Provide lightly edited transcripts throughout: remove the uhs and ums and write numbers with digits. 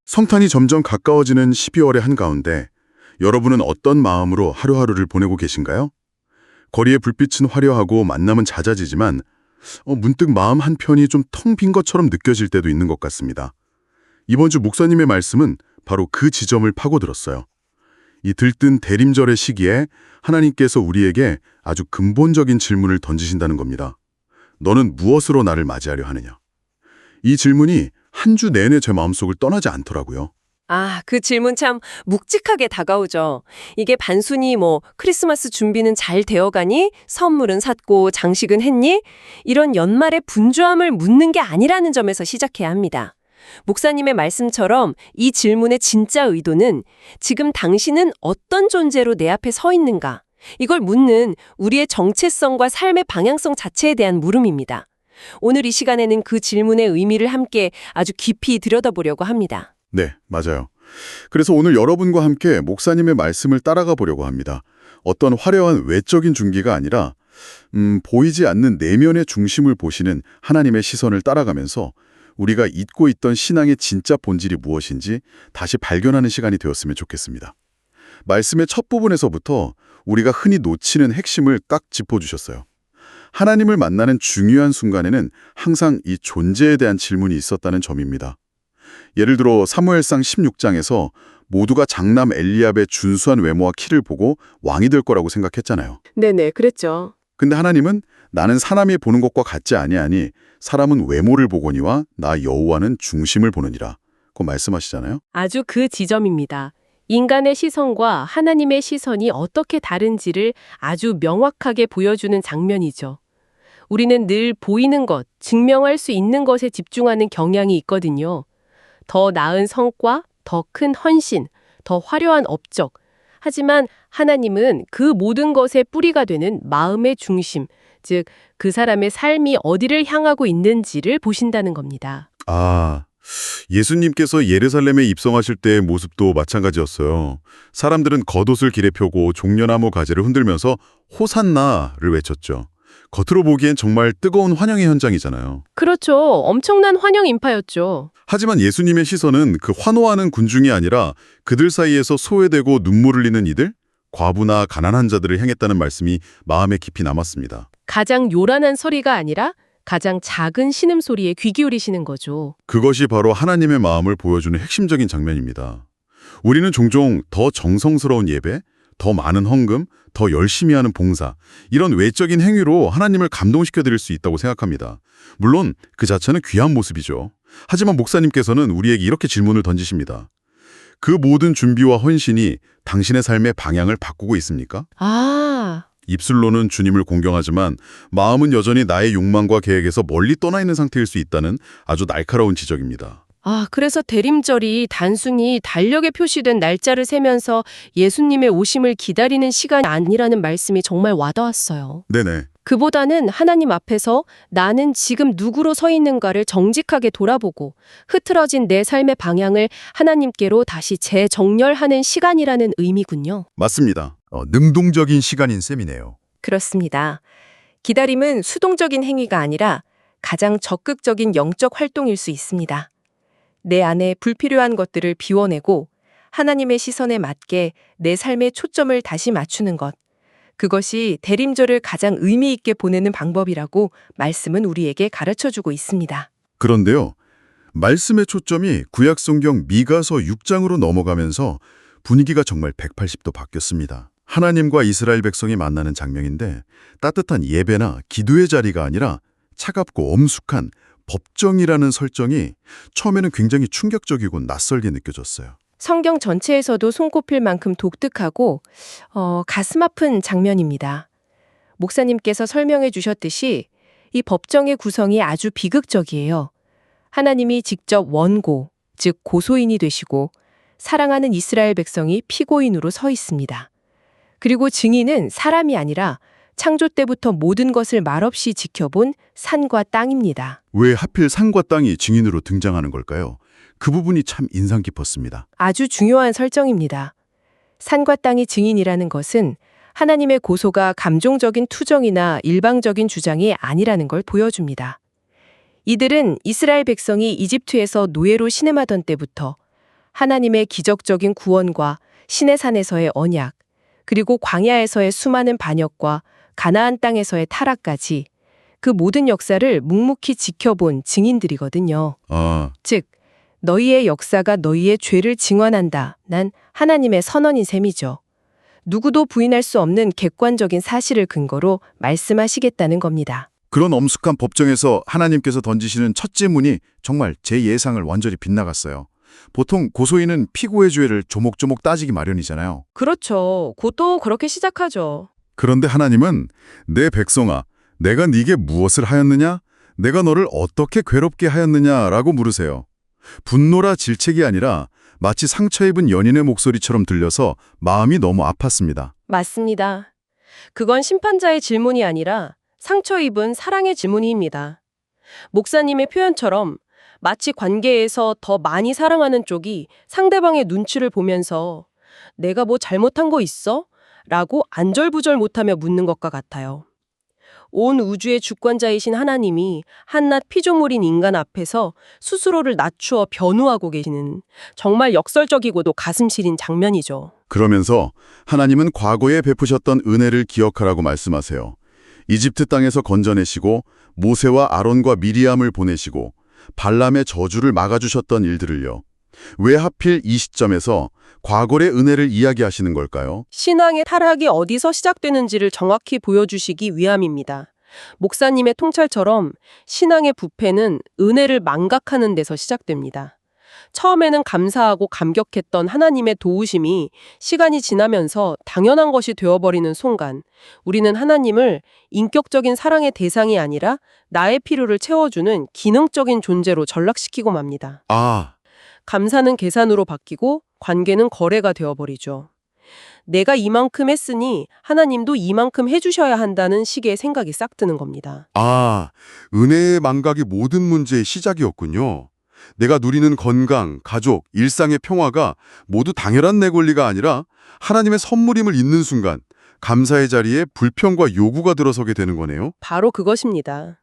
성탄이 점점 가까워지는 12월의 한가운데 여러분은 어떤 마음으로 하루하루를 보내고 계신가요? 거리의 불빛은 화려하고 만남은 잦아지지만 문득 마음 한편이 좀 텅 빈 것처럼 느껴질 때도 있는 것 같습니다. 이번 주 목사님의 말씀은 바로 그 지점을 파고들었어요. 이 들뜬 대림절의 시기에 하나님께서 우리에게 아주 근본적인 질문을 던지신다는 겁니다. 너는 무엇으로 나를 맞이하려 하느냐? 이 질문이 한 주 내내 제 마음속을 떠나지 않더라고요. 그 질문 참 묵직하게 다가오죠. 이게 단순히 크리스마스 준비는 잘 되어가니? 선물은 샀고 장식은 했니? 이런 연말의 분주함을 묻는 게 아니라는 점에서 시작해야 합니다. 목사님의 말씀처럼 이 질문의 진짜 의도는 지금 당신은 어떤 존재로 내 앞에 서 있는가? 이걸 묻는 우리의 정체성과 삶의 방향성 자체에 대한 물음입니다. 오늘 이 시간에는 그 질문의 의미를 함께 아주 깊이 들여다보려고 합니다. 네, 맞아요. 그래서 오늘 여러분과 함께 목사님의 말씀을 따라가 보려고 합니다. 어떤 화려한 외적인 중기가 아니라 보이지 않는 내면의 중심을 보시는 하나님의 시선을 따라가면서 우리가 잊고 있던 신앙의 진짜 본질이 무엇인지 다시 발견하는 시간이 되었으면 좋겠습니다. 말씀의 첫 부분에서부터 우리가 흔히 놓치는 핵심을 딱 짚어주셨어요. 하나님을 만나는 중요한 순간에는 항상 이 존재에 대한 질문이 있었다는 점입니다. 예를 들어 사무엘상 16장에서 모두가 장남 엘리압의 준수한 외모와 키를 보고 왕이 될 거라고 생각했잖아요. 네네, 그랬죠. 근데 하나님은 나는 사람이 보는 것과 같지 아니하니 사람은 외모를 보거니와 나 여호와는 중심을 보느니라. 그 말씀하시잖아요. 아주 그 지점입니다. 인간의 시선과 하나님의 시선이 어떻게 다른지를 아주 명확하게 보여주는 장면이죠. 우리는 늘 보이는 것, 증명할 수 있는 것에 집중하는 경향이 있거든요. 더 나은 성과, 더 큰 헌신, 더 화려한 업적. 하지만 하나님은 그 모든 것의 뿌리가 되는 마음의 중심, 즉 그 사람의 삶이 어디를 향하고 있는지를 보신다는 겁니다. 예수님께서 예루살렘에 입성하실 때의 모습도 마찬가지였어요. 사람들은 겉옷을 길에 펴고 종려나무 가지를 흔들면서 호산나를 외쳤죠. 겉으로 보기엔 정말 뜨거운 환영의 현장이잖아요. 그렇죠. 엄청난 환영 인파였죠. 하지만 예수님의 시선은 그 환호하는 군중이 아니라 그들 사이에서 소외되고 눈물 흘리는 이들, 과부나 가난한 자들을 향했다는 말씀이 마음에 깊이 남았습니다. 가장 요란한 소리가 아니라 가장 작은 신음소리에 귀 기울이시는 거죠. 그것이 바로 하나님의 마음을 보여주는 핵심적인 장면입니다. 우리는 종종 더 정성스러운 예배, 더 많은 헌금, 더 열심히 하는 봉사, 이런 외적인 행위로 하나님을 감동시켜드릴 수 있다고 생각합니다. 물론 그 자체는 귀한 모습이죠. 하지만 목사님께서는 우리에게 이렇게 질문을 던지십니다. 그 모든 준비와 헌신이 당신의 삶의 방향을 바꾸고 있습니까? 입술로는 주님을 공경하지만 마음은 여전히 나의 욕망과 계획에서 멀리 떠나 있는 상태일 수 있다는 아주 날카로운 지적입니다. 그래서 대림절이 단순히 달력에 표시된 날짜를 세면서 예수님의 오심을 기다리는 시간이 아니라는 말씀이 정말 와닿았어요. 네네. 그보다는 하나님 앞에서 나는 지금 누구로 서 있는가를 정직하게 돌아보고 흐트러진 내 삶의 방향을 하나님께로 다시 재정렬하는 시간이라는 의미군요. 맞습니다. 능동적인 시간인 셈이네요. 그렇습니다. 기다림은 수동적인 행위가 아니라 가장 적극적인 영적 활동일 수 있습니다. 내 안에 불필요한 것들을 비워내고 하나님의 시선에 맞게 내 삶의 초점을 다시 맞추는 것. 그것이 대림절을 가장 의미 있게 보내는 방법이라고 말씀은 우리에게 가르쳐주고 있습니다. 그런데요, 말씀의 초점이 구약성경 미가서 6장으로 넘어가면서 분위기가 정말 180도 바뀌었습니다. 하나님과 이스라엘 백성이 만나는 장면인데 따뜻한 예배나 기도의 자리가 아니라 차갑고 엄숙한 법정이라는 설정이 처음에는 굉장히 충격적이고 낯설게 느껴졌어요. 성경 전체에서도 손꼽힐 만큼 독특하고 가슴 아픈 장면입니다. 목사님께서 설명해 주셨듯이 이 법정의 구성이 아주 비극적이에요. 하나님이 직접 원고, 즉 고소인이 되시고 사랑하는 이스라엘 백성이 피고인으로 서 있습니다. 그리고 증인은 사람이 아니라 창조 때부터 모든 것을 말없이 지켜본 산과 땅입니다. 왜 하필 산과 땅이 증인으로 등장하는 걸까요? 그 부분이 참 인상 깊었습니다. 아주 중요한 설정입니다. 산과 땅이 증인이라는 것은 하나님의 고소가 감정적인 투정이나 일방적인 주장이 아니라는 걸 보여줍니다. 이들은 이스라엘 백성이 이집트에서 노예로 신음하던 때부터 하나님의 기적적인 구원과 시내산에서의 언약, 그리고 광야에서의 수많은 반역과 가나안 땅에서의 타락까지 그 모든 역사를 묵묵히 지켜본 증인들이거든요. 즉, 너희의 역사가 너희의 죄를 증언한다. 난 하나님의 선언인 셈이죠. 누구도 부인할 수 없는 객관적인 사실을 근거로 말씀하시겠다는 겁니다. 그런 엄숙한 법정에서 하나님께서 던지시는 첫 질문이 정말 제 예상을 완전히 빗나갔어요. 보통 고소인은 피고의 죄를 조목조목 따지기 마련이잖아요. 그렇죠. 곧도 그렇게 시작하죠. 그런데 하나님은 내 백성아, 내가 네게 무엇을 하였느냐? 내가 너를 어떻게 괴롭게 하였느냐라고 물으세요. 분노라 질책이 아니라 마치 상처 입은 연인의 목소리처럼 들려서 마음이 너무 아팠습니다. 맞습니다. 그건 심판자의 질문이 아니라 상처 입은 사랑의 질문입니다. 목사님의 표현처럼 마치 관계에서 더 많이 사랑하는 쪽이 상대방의 눈치를 보면서 내가 뭐 잘못한 거 있어? 라고 안절부절 못하며 묻는 것과 같아요. 온 우주의 주권자이신 하나님이 한낱 피조물인 인간 앞에서 스스로를 낮추어 변호하고 계시는 정말 역설적이고도 가슴 시린 장면이죠. 그러면서 하나님은 과거에 베푸셨던 은혜를 기억하라고 말씀하세요. 이집트 땅에서 건져내시고 모세와 아론과 미리암을 보내시고 발람의 저주를 막아주셨던 일들을요. 왜 하필 이 시점에서 과거의 은혜를 이야기하시는 걸까요? 신앙의 타락이 어디서 시작되는지를 정확히 보여주시기 위함입니다. 목사님의 통찰처럼 신앙의 부패는 은혜를 망각하는 데서 시작됩니다. 처음에는 감사하고 감격했던 하나님의 도우심이 시간이 지나면서 당연한 것이 되어버리는 순간 우리는 하나님을 인격적인 사랑의 대상이 아니라 나의 필요를 채워주는 기능적인 존재로 전락시키고 맙니다. 감사는 계산으로 바뀌고 관계는 거래가 되어버리죠. 내가 이만큼 했으니 하나님도 이만큼 해주셔야 한다는 식의 생각이 싹 드는 겁니다. 은혜의 망각이 모든 문제의 시작이었군요. 내가 누리는 건강, 가족, 일상의 평화가 모두 당연한 내 권리가 아니라 하나님의 선물임을 잊는 순간 감사의 자리에 불평과 요구가 들어서게 되는 거네요. 바로 그것입니다.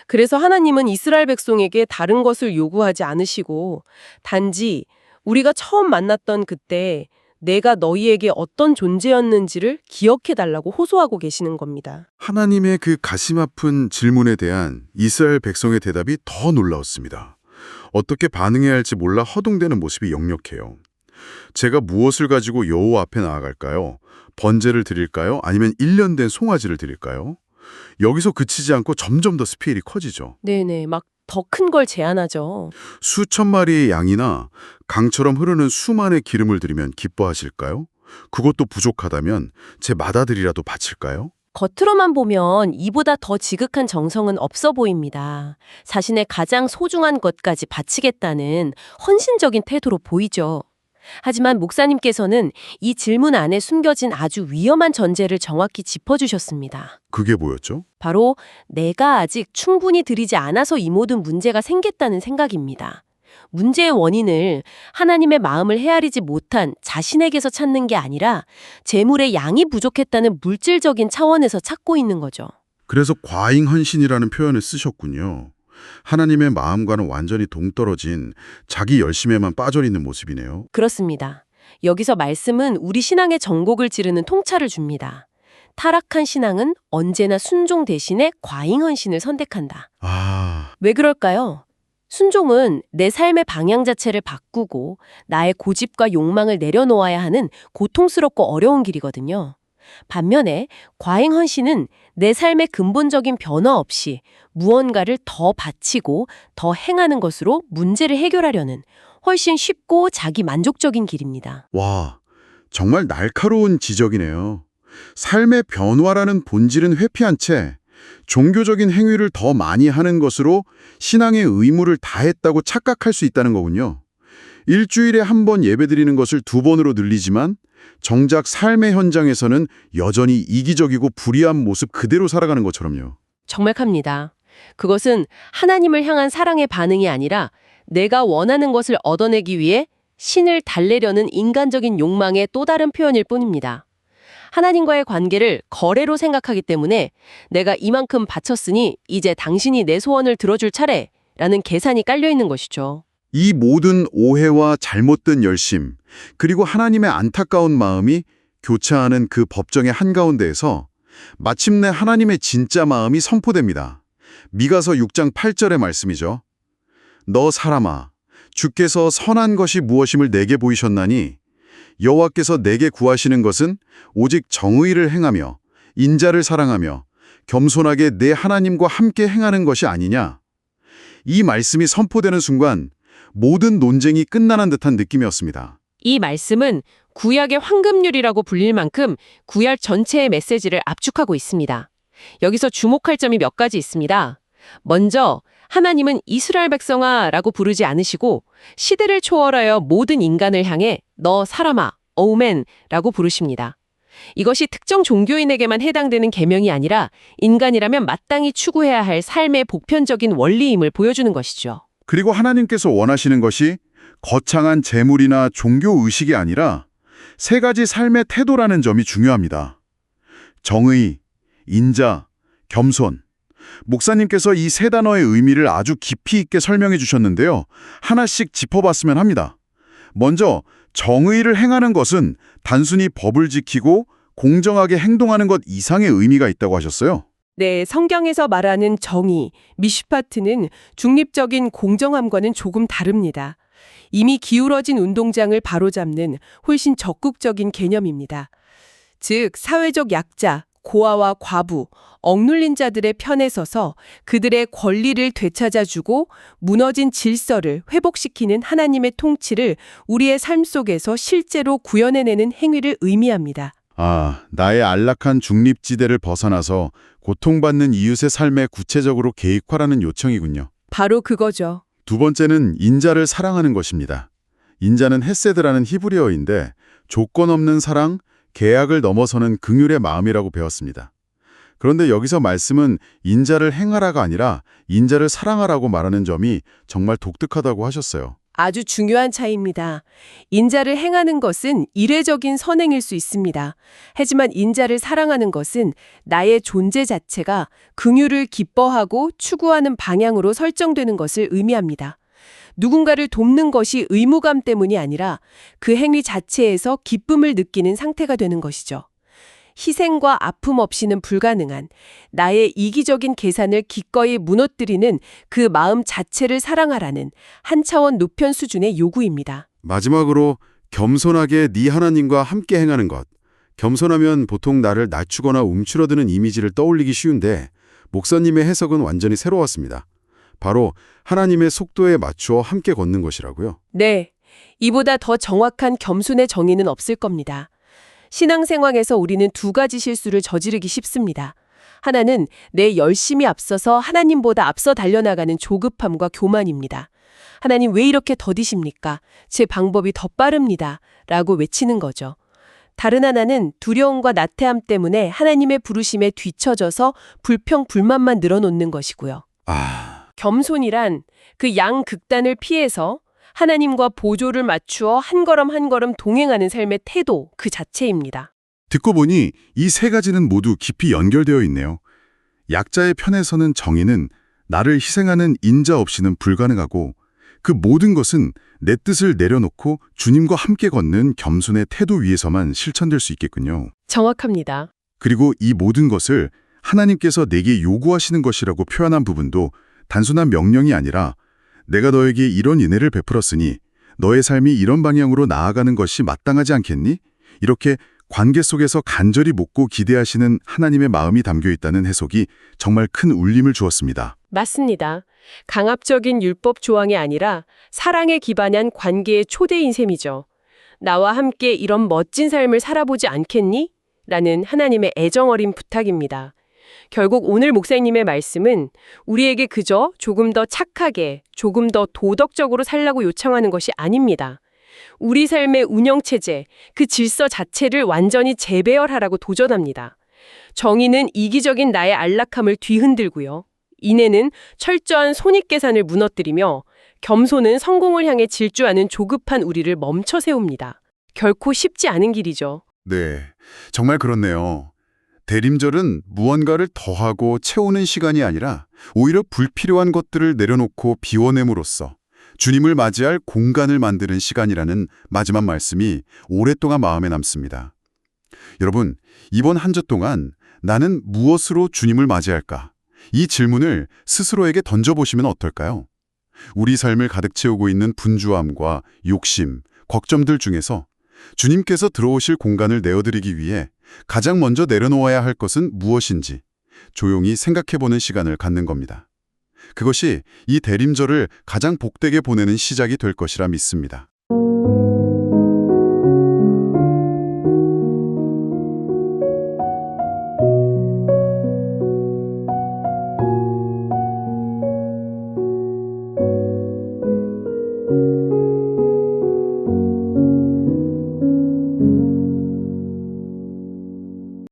그래서 하나님은 이스라엘 백성에게 다른 것을 요구하지 않으시고 단지 우리가 처음 만났던 그때 내가 너희에게 어떤 존재였는지를 기억해달라고 호소하고 계시는 겁니다. 하나님의 그 가슴 아픈 질문에 대한 이스라엘 백성의 대답이 더 놀라웠습니다. 어떻게 반응해야 할지 몰라 허둥대는 모습이 역력해요. 제가 무엇을 가지고 여호와 앞에 나아갈까요? 번제를 드릴까요? 아니면 1년 된 송아지를 드릴까요? 여기서 그치지 않고 점점 더 스케일이 커지죠. 네네, 막 더 큰 걸 제안하죠. 수천 마리의 양이나 강처럼 흐르는 수만의 기름을 드리면 기뻐하실까요? 그것도 부족하다면 제 맏아들이라도 바칠까요? 겉으로만 보면 이보다 더 지극한 정성은 없어 보입니다. 자신의 가장 소중한 것까지 바치겠다는 헌신적인 태도로 보이죠. 하지만 목사님께서는 이 질문 안에 숨겨진 아주 위험한 전제를 정확히 짚어주셨습니다. 그게 뭐였죠? 바로 내가 아직 충분히 드리지 않아서 이 모든 문제가 생겼다는 생각입니다. 문제의 원인을 하나님의 마음을 헤아리지 못한 자신에게서 찾는 게 아니라 재물의 양이 부족했다는 물질적인 차원에서 찾고 있는 거죠. 그래서 과잉헌신이라는 표현을 쓰셨군요. 하나님의 마음과는 완전히 동떨어진 자기 열심에만 빠져있는 모습이네요. 그렇습니다. 여기서 말씀은 우리 신앙의 전곡을 지르는 통찰을 줍니다. 타락한 신앙은 언제나 순종 대신에 과잉헌신을 선택한다. 왜 그럴까요? 순종은 내 삶의 방향 자체를 바꾸고 나의 고집과 욕망을 내려놓아야 하는 고통스럽고 어려운 길이거든요. 반면에 과잉헌신은 내 삶의 근본적인 변화 없이 무언가를 더 바치고 더 행하는 것으로 문제를 해결하려는 훨씬 쉽고 자기 만족적인 길입니다. 와, 정말 날카로운 지적이네요. 삶의 변화라는 본질은 회피한 채 종교적인 행위를 더 많이 하는 것으로 신앙의 의무를 다했다고 착각할 수 있다는 거군요. 일주일에 한 번 예배드리는 것을 2번으로 늘리지만 정작 삶의 현장에서는 여전히 이기적이고 불의한 모습 그대로 살아가는 것처럼요. 정확합니다. 그것은 하나님을 향한 사랑의 반응이 아니라 내가 원하는 것을 얻어내기 위해 신을 달래려는 인간적인 욕망의 또 다른 표현일 뿐입니다. 하나님과의 관계를 거래로 생각하기 때문에 내가 이만큼 바쳤으니 이제 당신이 내 소원을 들어줄 차례라는 계산이 깔려 있는 것이죠. 이 모든 오해와 잘못된 열심, 그리고 하나님의 안타까운 마음이 교차하는 그 법정의 한가운데에서 마침내 하나님의 진짜 마음이 선포됩니다. 미가서 6장 8절의 말씀이죠. 너 사람아, 주께서 선한 것이 무엇임을 내게 보이셨나니 여호와께서 내게 구하시는 것은 오직 정의를 행하며 인자를 사랑하며 겸손하게 내 하나님과 함께 행하는 것이 아니냐. 이 말씀이 선포되는 순간 모든 논쟁이 끝나는 듯한 느낌이었습니다. 이 말씀은 구약의 황금률이라고 불릴 만큼 구약 전체의 메시지를 압축하고 있습니다. 여기서 주목할 점이 몇 가지 있습니다. 먼저 하나님은 이스라엘 백성아라고 부르지 않으시고 시대를 초월하여 모든 인간을 향해 너 사람아, 어우맨라고 부르십니다. 이것이 특정 종교인에게만 해당되는 계명이 아니라 인간이라면 마땅히 추구해야 할 삶의 보편적인 원리임을 보여주는 것이죠. 그리고 하나님께서 원하시는 것이 거창한 재물이나 종교 의식이 아니라 세 가지 삶의 태도라는 점이 중요합니다. 정의, 인자, 겸손. 목사님께서 이 세 단어의 의미를 아주 깊이 있게 설명해 주셨는데요. 하나씩 짚어봤으면 합니다. 먼저 정의를 행하는 것은 단순히 법을 지키고 공정하게 행동하는 것 이상의 의미가 있다고 하셨어요. 네, 성경에서 말하는 정의, 미슈파트는 중립적인 공정함과는 조금 다릅니다. 이미 기울어진 운동장을 바로잡는 훨씬 적극적인 개념입니다. 즉, 사회적 약자, 고아와 과부, 억눌린 자들의 편에 서서 그들의 권리를 되찾아주고 무너진 질서를 회복시키는 하나님의 통치를 우리의 삶 속에서 실제로 구현해내는 행위를 의미합니다. 나의 안락한 중립지대를 벗어나서 고통받는 이웃의 삶에 구체적으로 개입하라는 요청이군요. 바로 그거죠. 두 번째는 인자를 사랑하는 것입니다. 인자는 헤세드라는 히브리어인데 조건 없는 사랑, 계약을 넘어서는 긍휼의 마음이라고 배웠습니다. 그런데 여기서 말씀은 인자를 행하라가 아니라 인자를 사랑하라고 말하는 점이 정말 독특하다고 하셨어요. 아주 중요한 차이입니다. 인자를 행하는 것은 이례적인 선행일 수 있습니다. 하지만 인자를 사랑하는 것은 나의 존재 자체가 긍휼을 기뻐하고 추구하는 방향으로 설정되는 것을 의미합니다. 누군가를 돕는 것이 의무감 때문이 아니라 그 행위 자체에서 기쁨을 느끼는 상태가 되는 것이죠. 희생과 아픔 없이는 불가능한 나의 이기적인 계산을 기꺼이 무너뜨리는 그 마음 자체를 사랑하라는 한 차원 높은 수준의 요구입니다. 마지막으로 겸손하게 네 하나님과 함께 행하는 것. 겸손하면 보통 나를 낮추거나 움츠러드는 이미지를 떠올리기 쉬운데 목사님의 해석은 완전히 새로웠습니다. 바로 하나님의 속도에 맞추어 함께 걷는 것이라고요. 네, 이보다 더 정확한 겸손의 정의는 없을 겁니다. 신앙생활에서 우리는 두 가지 실수를 저지르기 쉽습니다. 하나는 내 열심이 앞서서 하나님보다 앞서 달려나가는 조급함과 교만입니다. 하나님 왜 이렇게 더디십니까? 제 방법이 더 빠릅니다. 라고 외치는 거죠. 다른 하나는 두려움과 나태함 때문에 하나님의 부르심에 뒤처져서 불평불만만 늘어놓는 것이고요. 겸손이란 그 양극단을 피해서 하나님과 보조를 맞추어 한 걸음 한 걸음 동행하는 삶의 태도 그 자체입니다. 듣고 보니 이 세 가지는 모두 깊이 연결되어 있네요. 약자의 편에 서는 정의는 나를 희생하는 인자 없이는 불가능하고 그 모든 것은 내 뜻을 내려놓고 주님과 함께 걷는 겸손의 태도 위에서만 실천될 수 있겠군요. 정확합니다. 그리고 이 모든 것을 하나님께서 내게 요구하시는 것이라고 표현한 부분도 단순한 명령이 아니라 내가 너에게 이런 은혜를 베풀었으니 너의 삶이 이런 방향으로 나아가는 것이 마땅하지 않겠니? 이렇게 관계 속에서 간절히 묻고 기대하시는 하나님의 마음이 담겨 있다는 해석이 정말 큰 울림을 주었습니다. 맞습니다. 강압적인 율법 조항이 아니라 사랑에 기반한 관계의 초대인 셈이죠. 나와 함께 이런 멋진 삶을 살아보지 않겠니? 라는 하나님의 애정어린 부탁입니다. 결국 오늘 목사님의 말씀은 우리에게 그저 조금 더 착하게, 조금 더 도덕적으로 살라고 요청하는 것이 아닙니다. 우리 삶의 운영체제, 그 질서 자체를 완전히 재배열하라고 도전합니다. 정의는 이기적인 나의 안락함을 뒤흔들고요. 인애는 철저한 손익계산을 무너뜨리며 겸손은 성공을 향해 질주하는 조급한 우리를 멈춰 세웁니다. 결코 쉽지 않은 길이죠. 네, 정말 그렇네요. 대림절은 무언가를 더하고 채우는 시간이 아니라 오히려 불필요한 것들을 내려놓고 비워냄으로써 주님을 맞이할 공간을 만드는 시간이라는 마지막 말씀이 오랫동안 마음에 남습니다. 여러분, 이번 한 주 동안 나는 무엇으로 주님을 맞이할까? 이 질문을 스스로에게 던져보시면 어떨까요? 우리 삶을 가득 채우고 있는 분주함과 욕심, 걱정들 중에서 주님께서 들어오실 공간을 내어드리기 위해 가장 먼저 내려놓아야 할 것은 무엇인지 조용히 생각해보는 시간을 갖는 겁니다. 그것이 이 대림절을 가장 복되게 보내는 시작이 될 것이라 믿습니다.